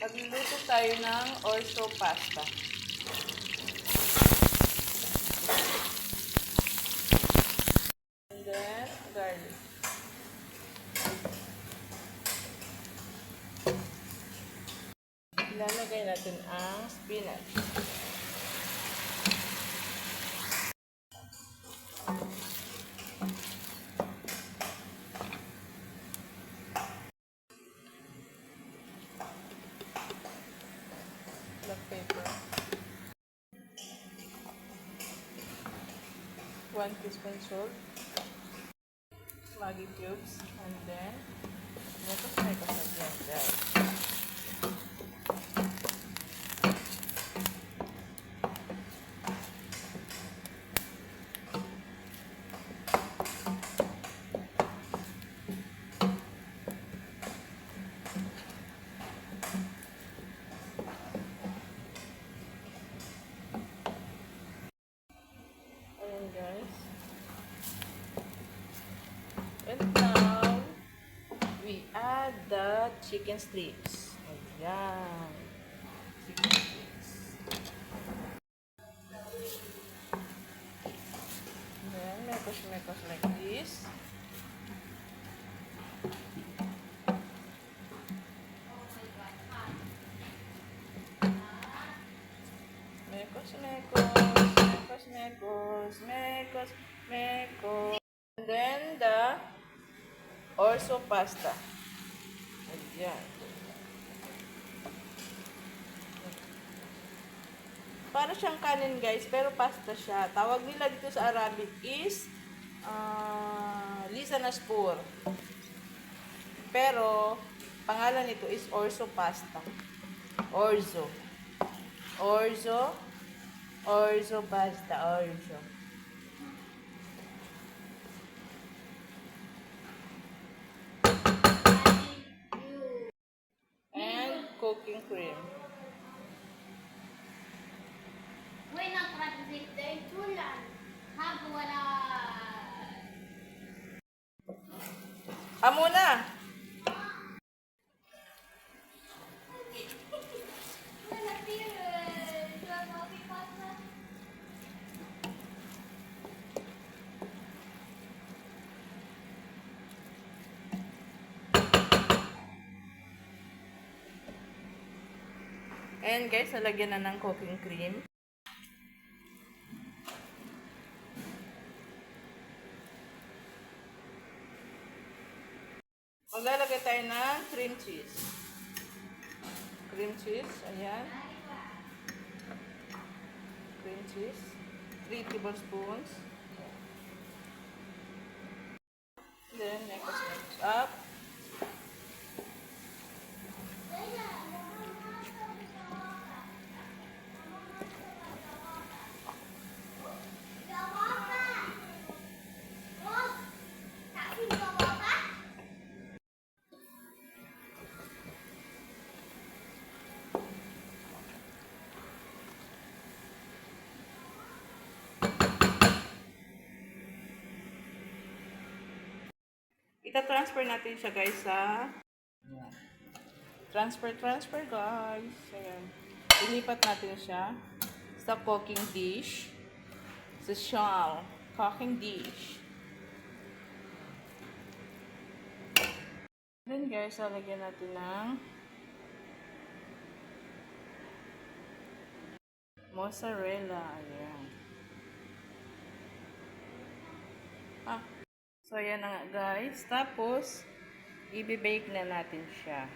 Magluluto tayo ng orzo pasta. And then, garlic. Ilalagay natin ang spinach. Black pepper. 1 teaspoon salt. Maggi cubes. And then, may kasagyan, guys. Guys, and now we add the chicken strips. Ayan, chicken strips. Then mekos like this. Mekos. And then the orzo pasta. Ayan. Para siyang kanin, guys, pero pasta siya. Tawag nila dito sa Arabic is lisanaspur. Pero pangalan nito is orzo pasta. Orzo pasta. And cooking cream. Amo na! Ayan guys, nalagyan na ng cooking cream. Maglalagay tayo ng cream cheese. Cream cheese, ayan. Cream cheese. 3 tablespoons. Then, mix up. Ita-transfer natin siya guys sa transfer guys. Ayan. Ilipat natin siya sa cooking dish. Sa shell. Cooking dish. Then guys, lalagyan natin ng mozzarella. Ayan. So, ayan na nga guys. Tapos, i-bake na natin siya.